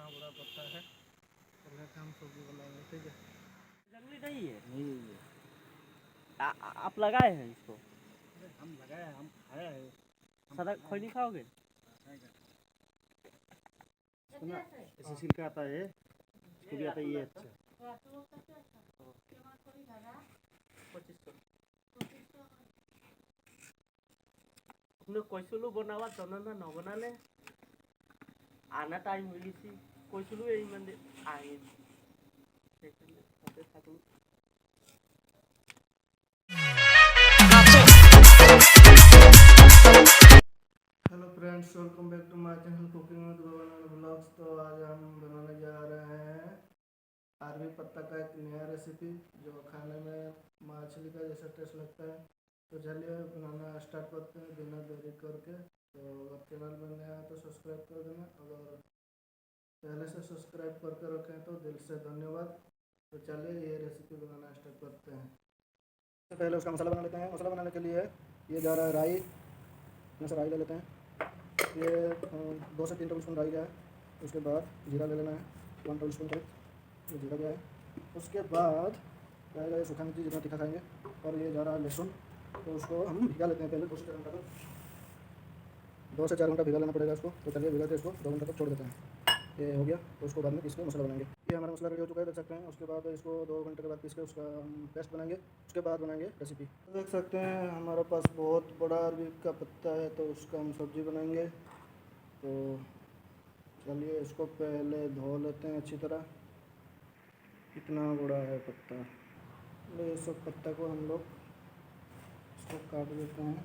बड़ा पत्ता है, तो हम सब्जी बनाएंगे। ठीक है, जंगली नहीं है। नहीं आप लगाए हैं इसको? हम लगाए हैं, हम खाए हैं। सदा खैनी खाओगे? सुना ऐसे छिलका आता है, इसको भी आता है ये। अच्छा, 25 কৈছিলো বনাবা জননা নবনালে আনা টাইম হৈ গৈছে কৈছিলো এই মানে আহিম সেইকাৰণে তাতে থাকলো। Hello friends, welcome back to my channel cooking with Bhavan blogs. तो आज हम बनाने जा रहे हैं अरबी पत्ता का एक नया रेसिपी जो खाने में मछली का जैसा टेस्ट लगता है। तो चलिए बनाना स्टार्ट करते हैं बिना देरी करके। तो अगर चैनल में नया है तो सब्सक्राइब कर देना, अगर पहले से सब्सक्राइब करके रखें तो दिल से धन्यवाद। तो चलिए ये रेसिपी बनाना स्टार्ट करते हैं। तो पहले उसका मसाला बना लेते हैं। मसाला बनाने के लिए ये जा रहा है राई, इसमें से राई ले लेते हैं। ये 2 से 3 टेबल स्पून राई का है। उसके बाद जीरा ले लेना है 1 टेबल स्पून करीब, ये जीरा गया है। उसके बाद जाएगा ये सूखा मिर्ची जितना तीखा खाएंगे, और ये जा रहा है लहसुन। तो उसको हम भिगा लेते हैं पहले 2 से 4 घंटा तक। 2 से 4 घंटा भिगा लेना पड़ेगा इसको। तो चलिए भिगा के इसको 2 घंटा तक छोड़ देते हैं। ये हो गया, तो उसको बाद में पीस के मसाला बनाएंगे। ये हमारा मसाला रेडी हो चुका है, देख सकते हैं। उसके बाद इसको 2 घंटे के बाद पीस के उसका पेस्ट बनाएंगे। उसके बाद बनाएंगे रेसिपी। देख सकते हैं हमारे पास बहुत बड़ा अरबी का पत्ता है, तो उसका हम सब्जी बनाएंगे। तो चलिए इसको पहले धो लेते हैं अच्छी तरह। इतना बड़ा है पत्ता, ये सब पत्ता को हम लोग इसको काट देते हैं।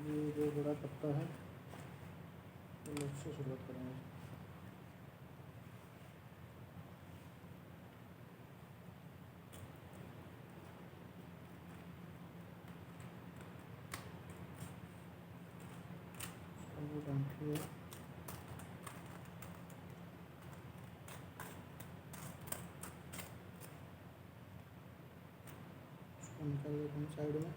ये जो बड़ा पत्ता है तो इससे शुरुआत करेंगे। डालिए निकाल लेते हैं साइड में।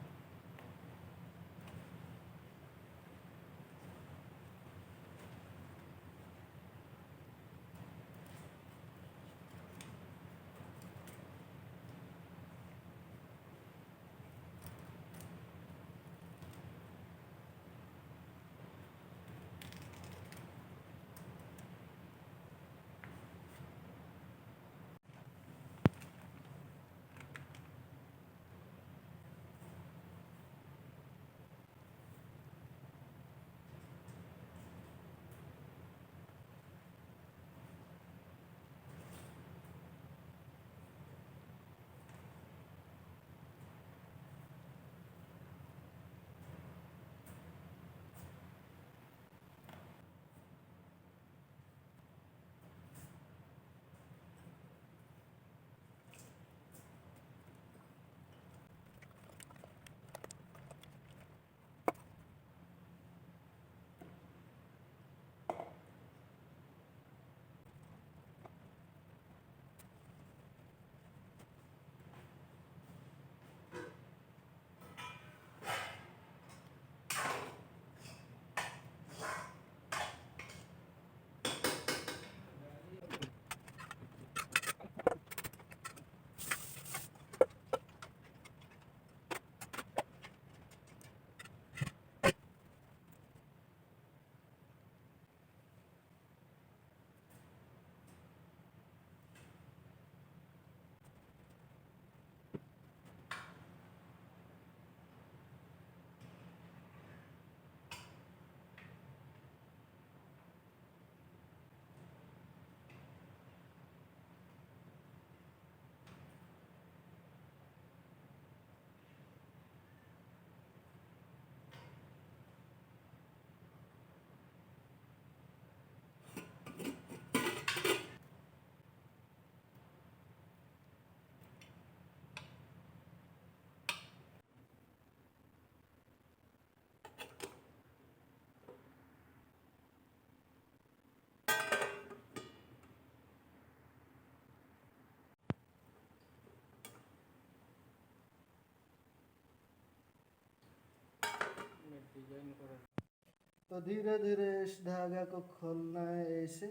डिजाइन करा तो धीरे धीरे इस धागा को खोलना है ऐसे,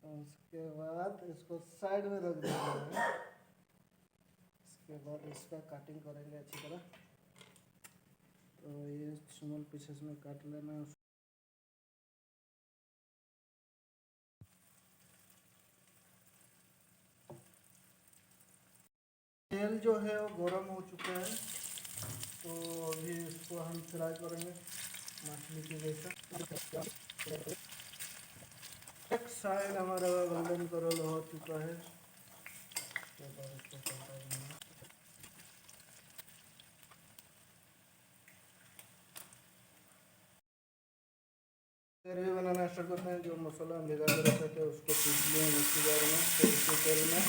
उसके बाद इसको साइड में रख देना है। इसके बाद इसका कटिंग करेंगे अच्छी तरह। तो ये स्मॉल पीसेस में काट लेना है। तेल जो है वो गर्म हो चुका है, तो अभी इसको हम फ्राई करेंगे मछली की जैसा। एक साइड हमारा गोल्डन कलर हो चुका है, उसके बाद इसको पलटा देंगे। ग्रेवी बनाना स्टार्ट करते हैं। जो मसाला हम भिगा के रखे थे उसको पीस लिए मिक्सी जार में। तो इसी तेल में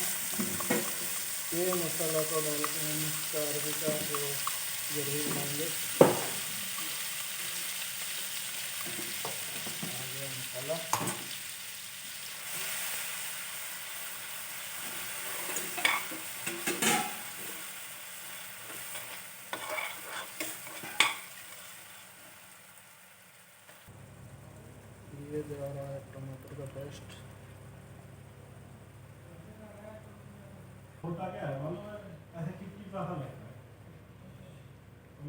ये मसाला को डालते हैं, इसका अरबी का जो ग्रेवी बनाएंगे। आ गया मसाला। ये जा रहा है टमाटर का पेस्ट। होता क्या है मालूम है, ऐसे चिपचिपा सा लगता है।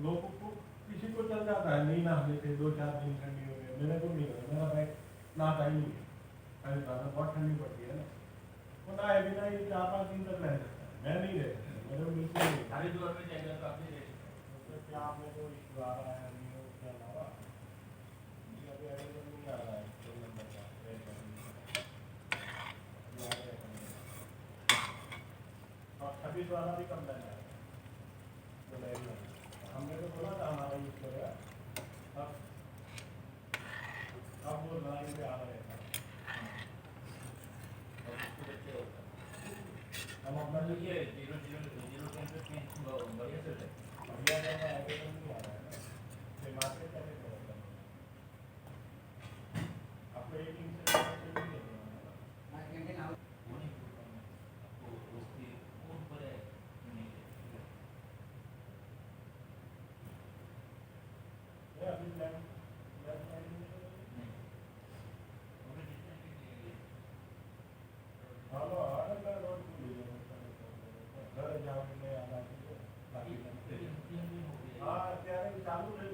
लोगों को किसी को चल जाता है नहीं नहाने से 2-4 दिन ठंडी हो गई, मेरे को नहीं हो रहा, मेरा बैग नहाता ही नहीं है। अरे दादा बहुत ठंडी पड़ती है ना, वो नहाए बिना ये 4-5 दिन तक रह सकता है, मैं नहीं रह सकता, मेरे को बिल्कुल नहीं। अभी दो में जाएगा तो आपने ले सकते उसमें क्या आपने को इशू आ रहा है नहीं हो क्या अलावा ये अभी अवेलेबल नहीं आ रहा है 2 नंबर का रेड अभी आ गया और 26 वाला भी कम लग जाएगा। हमने तो बोला था हमारा यूज करेगा, अब वो लाइन पे आ रहे हैं। और उसको बच्चे होता हम अपना है जो ये 0 के अंदर चेंज बढ़िया चल रहा है। बढ़िया करना अवेलेबल नहीं आ रहा है ना, ये मार्केट कैसे करेगा आपको एक इंच से नहीं देना है वो नहीं होता है। आपको उसकी ऊपर है नहीं है। ये अभी प्लान नहीं और जितने भी हेलो आने का रोड खुली है घर जाओ ले आना चाहिए बाकी ये हो गया। हाँ क्या चालू है